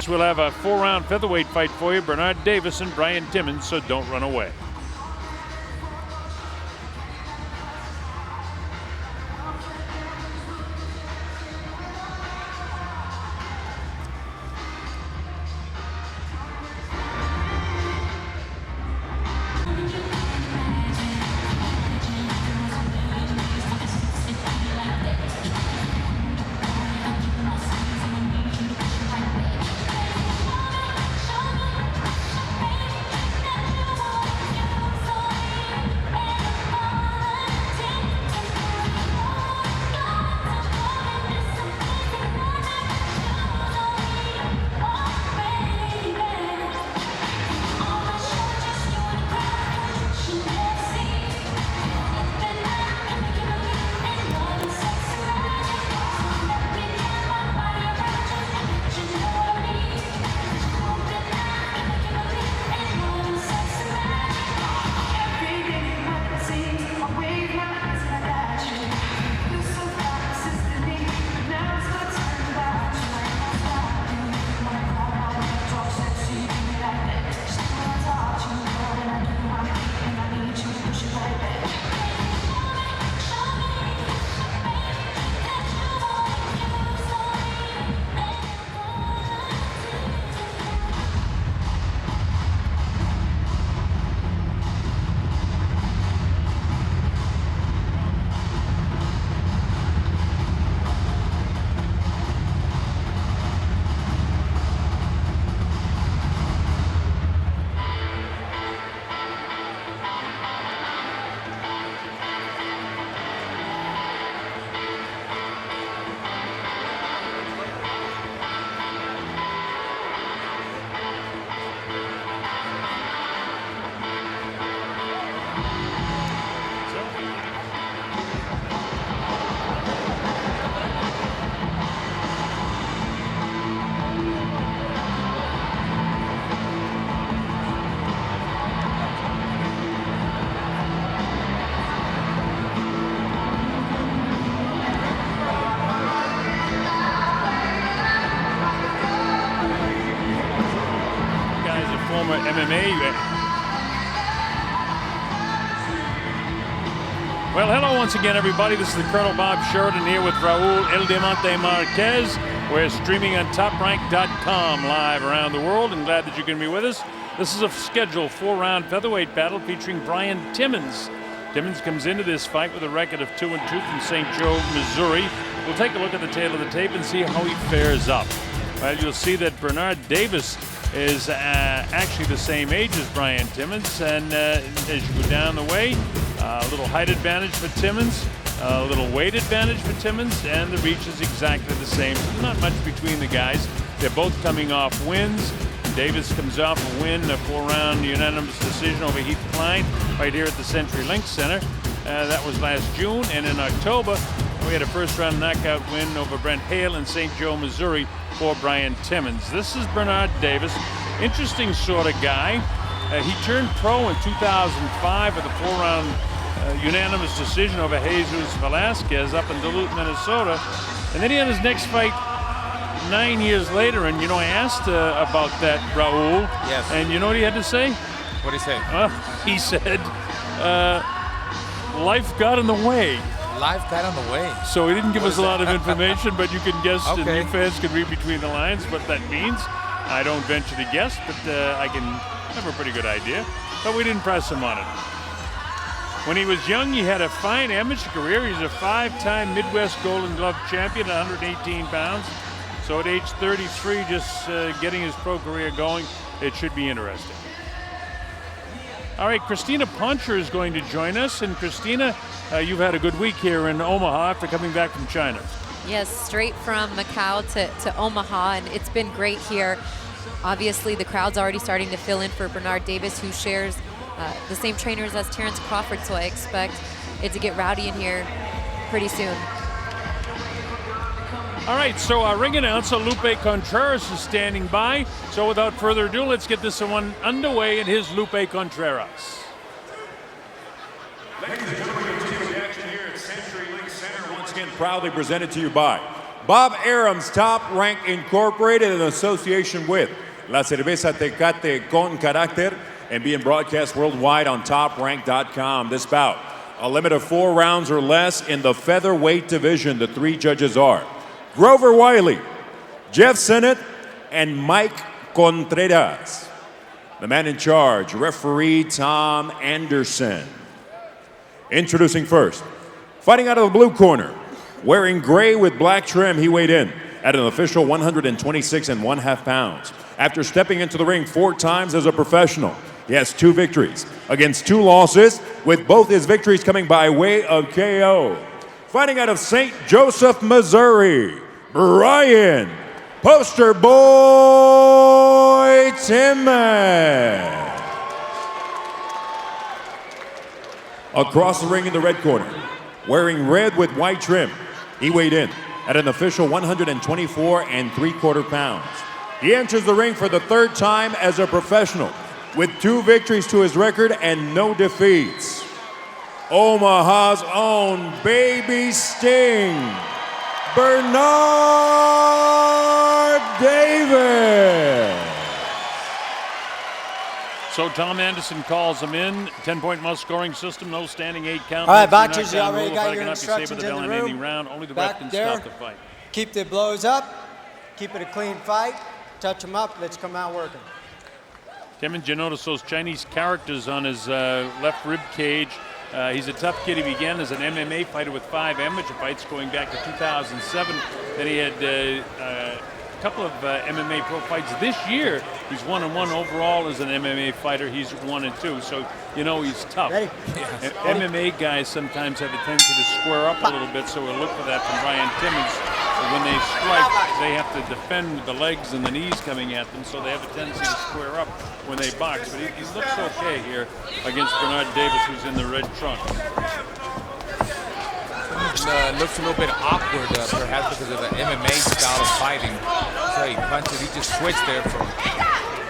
minutes, we'll have a 4-round featherweight fight for you. Bernard Davis and Brian Timmons, so don't run away. MMA. Well, hello once again, everybody. This is the Colonel Bob Sheridan here with Raul El Diamante Marquez. We're streaming on TopRank.com live around the world, and glad that you can be with us. This is a scheduled 4-round featherweight battle featuring Brian Timmons. Timmons comes into this fight with a record of 2-2 from St. Joe, Missouri. We'll take a look at the tail of the tape and see how he fares up. Well, you'll see that Bernard Davis is actually the same age as Brian Timmons, and as you go down the way, a little height advantage for Timmons, a little weight advantage for Timmons, and the reach is exactly the same. Not much between the guys. They're both coming off wins. Davis comes off a win, a 4-round unanimous decision over Heath Klein right here at the CenturyLink Center. That was last June, and in October, we had a first-round knockout win over Brent Hale in St. Joe, Missouri for Brian Timmons. This is Bernard Davis. Interesting sort of guy. He turned pro in 2005 with a 4-round unanimous decision over Jesus Velasquez up in Duluth, Minnesota. And then he had his next fight 9 years later. And, you know, I asked about that, Raul. Yes. And you know what he had to say? What did he say? He said, life got in the way. Life got on the way. So he didn't give us a lot of information, but you can guess, Okay. and you fans can read between the lines what that means. I don't venture to guess, but I can have a pretty good idea. But we didn't press him on it. When he was young, he had a fine amateur career. He's a 5-time Midwest Golden Glove champion at 118 pounds. So at age 33, just getting his pro career going, it should be interesting. All right, Christina Poncher is going to join us. And Christina, you've had a good week here in Omaha after coming back from China. Yes, straight from Macau to Omaha, and it's been great here. Obviously, the crowd's already starting to fill in for Bernard Davis, who shares the same trainers as Terrence Crawford, so I expect it to get rowdy in here pretty soon. All right, so our ring announcer, Lupe Contreras, is standing by. So without further ado, let's get this one underway, and here's Lupe Contreras. Ladies and gentlemen, continuing action here at CenturyLink Center, once again proudly presented to you by Bob Arum's Top Rank Incorporated in association with La Cerveza Tecate Con Carácter and being broadcast worldwide on toprank.com. This bout, a limit of 4 rounds or less in the featherweight division. The 3 judges are Grover Wiley, Jeff Sennett, and Mike Contreras. The man in charge, referee Tom Anderson. Introducing first, fighting out of the blue corner, wearing gray with black trim, he weighed in at an official 126 1/2 pounds. After stepping into the ring 4 times as a professional, he has 2 victories against 2 losses, with both his victories coming by way of KO. Fighting out of St. Joseph, Missouri, Brian Poster Boy Timmons. Across the ring in the red corner, wearing red with white trim, he weighed in at an official 124 3/4 pounds. He enters the ring for the 3rd time as a professional, with 2 victories to his record and no defeats. Omaha's own Baby Sting, Bernard Davis. So Tom Anderson calls him in. 10-point must scoring system, no standing 8 count. All right, boxers, you already got your instructions in the room. Round. Only the Back ref can there. stop the fight. Keep the blows up. Keep it a clean fight. Touch them up. Let's come out working. Timmons, you notice those Chinese characters on his left rib cage. He's a tough kid. He began as an MMA fighter with 5 amateur fights going back to 2007. Then he had a couple of MMA pro fights. This year, he's 1-1 overall as an MMA fighter. He's 1-2, so you know he's tough. Ready? Yes. MMA guys sometimes have a tendency to square up a little bit, so we'll look for that from Brian Timmons. When they strike, they have to defend with the legs and the knees coming at them, so they have a tendency to square up when they box. But he looks okay here against Bernard Davis, who's in the red trunks. Looks a little bit awkward, perhaps because of the MMA style of fighting. So he punches, he just switched there from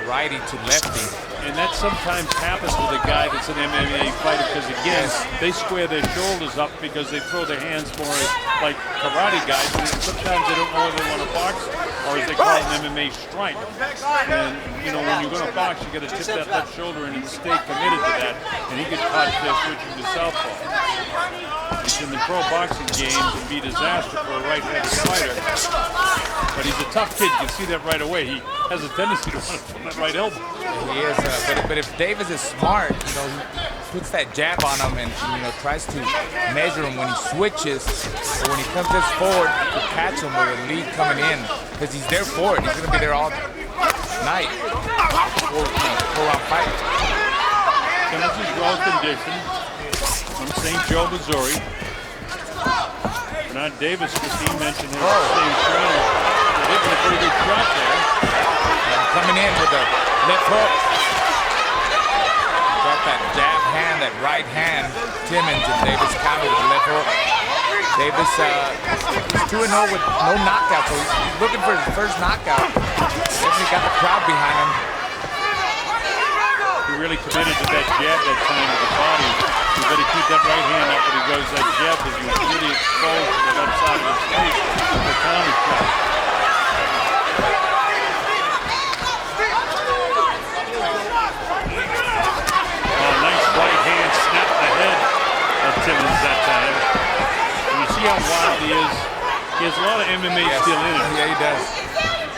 righty to lefty. And that sometimes happens with a guy that's an MMA fighter because, again, they square their shoulders up because they throw their hands more like karate guys. And sometimes they don't know whether they want to box or as they call it an MMA strike. And, you know, when you're going to box, you got to tip that left shoulder in and stay committed to that. And he gets caught there switching to southpaw. He's in the pro boxing games and be disaster for a right-handed fighter. But he's a tough kid. You can see that right away. He has a tendency to want to put that right elbow. He is, but if Davis is smart, you know, he puts that jab on him and you know tries to measure him when he switches or when he comes just forward to catch him with a lead coming in because he's there for it. He's going to be there all night for our fight. Timmons is well conditioned from St. Joe, Missouri. Bernard Davis, Christine mentioned him. Same trainer. They're hitting a pretty good shot there. Coming in with a left hook. Got that jab hand, that right hand. Timmons and Davis countered with the left hook. Davis is 2-0 with no knockout, so he's looking for his first knockout. Definitely got the crowd behind him. He really committed to that jab that time with the body. You better keep that right hand up when he goes that jab because he's really exposed to the left side of his face with the counter shot. Timmons that time. And you see how wild he is. He has a lot of MMA still in him. Yeah, he does.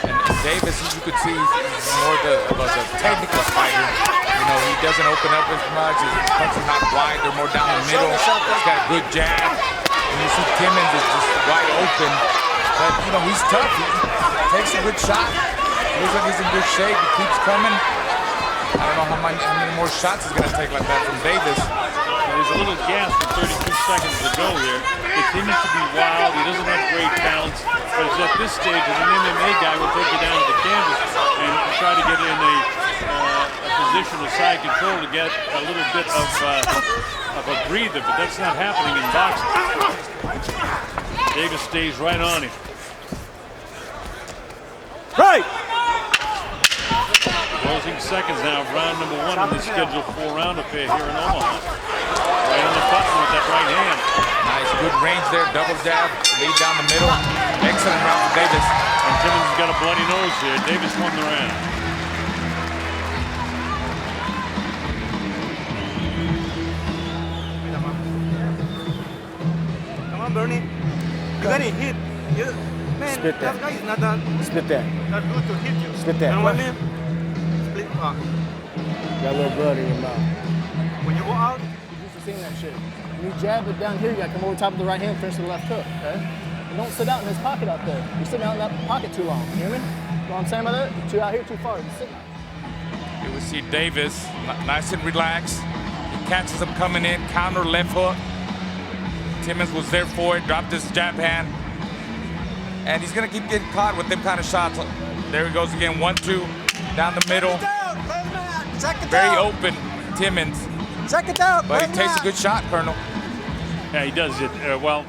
And Davis, you could see he's more of a technical fighter. You know, he doesn't open up as much. His punches not wide. They're more down the middle. He's got a good jab. And you see Timmons is just wide open. But, you know, he's tough. He takes a good shot. Looks like he's in good shape. He keeps coming. I don't know how many more shots he's going to take like that from Davis. There's a little gas with 32 seconds to go here. He continues to be wild. He doesn't have great balance. But it's at this stage that an MMA guy will take you down to the canvas and try to get in a position of side control to get a little bit of a breather. But that's not happening in boxing. Davis stays right on him. Right. Closing seconds now of round number 1 in the scheduled 4-round affair here in Omaha. Right on the button with that right hand. Nice, good range there, double jab, lead down the middle. Excellent round for Davis. And Timmons has got a bloody nose here. Davis won the round. Come on, Bernie. You got a hit. Man, Split that. that guy is not that Split that. good to hit you. Split that. You know what I mean? Split. Got a little blood in your mouth. When you go out, You used to sing that shit. When you jab it down here, you gotta come over top of the right hand, finish the left hook, okay? And don't sit out in his pocket out there. You're sitting out in that pocket too long. You hear me? You know what I'm saying about that? You're too out here too far. You're sitting out. Here we see Davis, nice and relaxed. He catches him coming in, counter left hook. Timmons was there for it, dropped his jab hand. And he's gonna keep getting caught with them kind of shots. There he goes again, 1-2, down the middle. Second Very down. open, Timmons. Second down. But he takes a good shot, Colonel. Yeah, he does it. Well,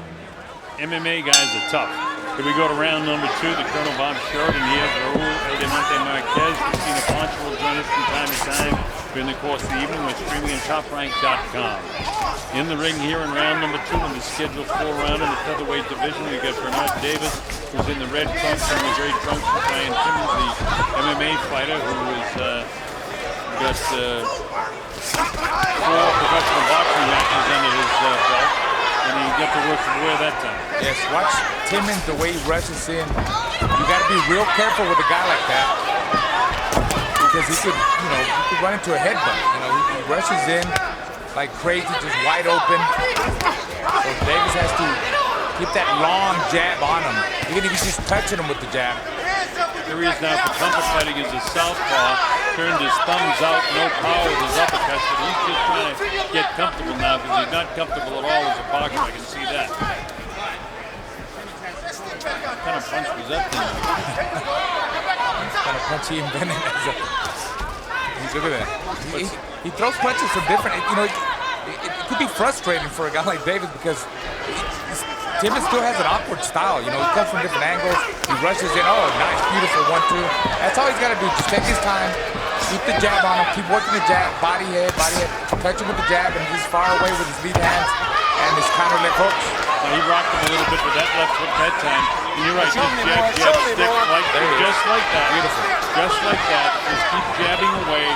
MMA guys are tough. Here we go to round number 2. The Colonel Bob Sheridan here, Raul El Diamante Marquez. Christina Poncho will join us from time to time during the course of the evening. We're streaming on TopRank.com. In the ring here in round number 2 in the scheduled 4-round in the featherweight division, we got Bernard Davis, who's in the red trunks and the gray trunks, and Brian Timmons, the MMA fighter, who has got 4 professional boxing matches under his belt, and he got to work for wear that time. Yes, watch Timmons, the way he rushes in. You got to be real careful with a guy like that because he could, he could run into a headbutt. He rushes in like crazy, just wide open. So Davis has to keep that long jab on him, even if he's just touching him with the jab. Here he is now for comfort fighting as a southpaw. Turned his thumbs out, no power with his uppercuts, but he's just trying to get comfortable now because he's not comfortable at all as a boxer. I can see that. What kind of punch was that thing? Kind of punch he invented as a... Look at that. He throws punches from different... It could be frustrating for a guy like Davis because Timmons still has an awkward style. He comes from different angles. He rushes in. Oh, nice, beautiful 1-2. That's all he's got to do. Just take his time, keep the jab on him, keep working the jab, body head, touch him with the jab, and he's far away with his lead hands and his counter left hooks. He rocked him a little bit with that left hook that time. And you're right, just jab, stick, just like that. Beautiful. Just like that. Just keep jabbing away,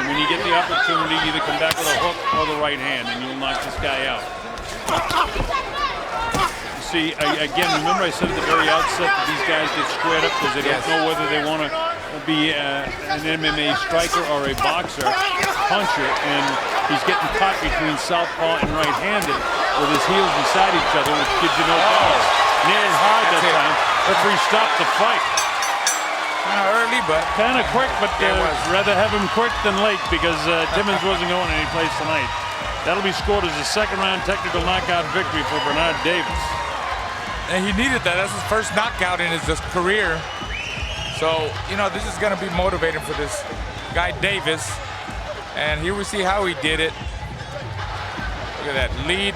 and when you get the opportunity, either come back with a hook or the right hand, and you'll knock this guy out. See, again, remember I said at the very outset that these guys get squared up because they don't know whether they want to be an MMA striker or a boxer, puncher, and he's getting caught between southpaw and right-handed with his heels beside each other, which gives you no power. Near and hard that time. Referee stopped the fight. Kind of early, but... Kind of quick, but rather have him quick than late because Timmons wasn't going anyplace tonight. That'll be scored as a second-round technical knockout victory for Bernard Davis. And he needed that. That's his first knockout in his career. So, this is going to be motivating for this guy, Davis. And here we see how he did it. Look at that lead.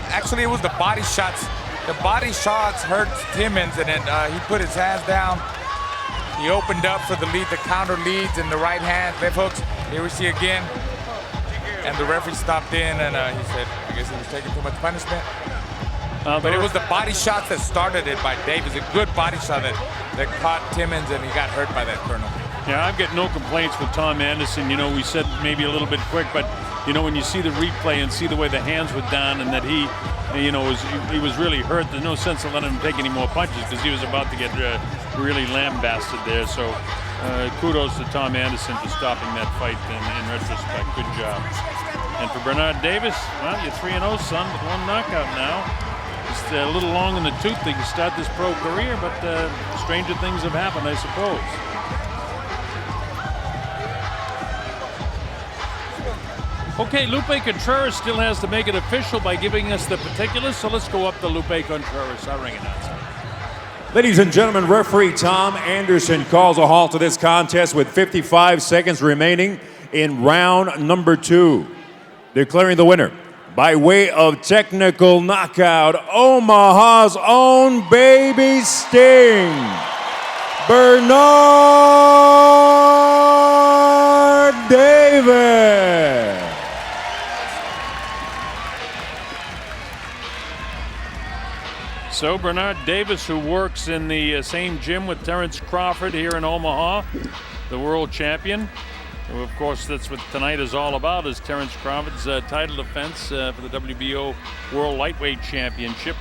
Actually, it was the body shots. The body shots hurt Timmons, and then he put his hands down. He opened up for the lead, the counter leads in the right hand, left hooks. Here we see again. And the referee stopped in, and he said, I guess he was taking too much punishment. But it was the body shots that started it by Davis. A good body shot that caught Timmons, and he got hurt by that, Colonel. Yeah, I've got no complaints with Tom Anderson. We said maybe a little bit quick, but when you see the replay and see the way the hands were down and that he was really hurt, there's no sense of letting him take any more punches because he was about to get really lambasted there. So kudos to Tom Anderson for stopping that fight in retrospect. Good job. And for Bernard Davis, well, you're 3-0, son, with 1 knockout now. Just a little long in the tooth to start this pro career, but stranger things have happened, I suppose. Okay, Lupe Contreras still has to make it official by giving us the particulars, so let's go up to Lupe Contreras, our ring announcer. Ladies and gentlemen, referee Tom Anderson calls a halt to this contest with 55 seconds remaining in round number 2. Declaring the winner by way of technical knockout, Omaha's own baby Sting, Bernard Davis. So Bernard Davis, who works in the same gym with Terrence Crawford here in Omaha, the world champion. Of course, that's what tonight is all about, is Terrence Crawford's title defense for the WBO World Lightweight Championship.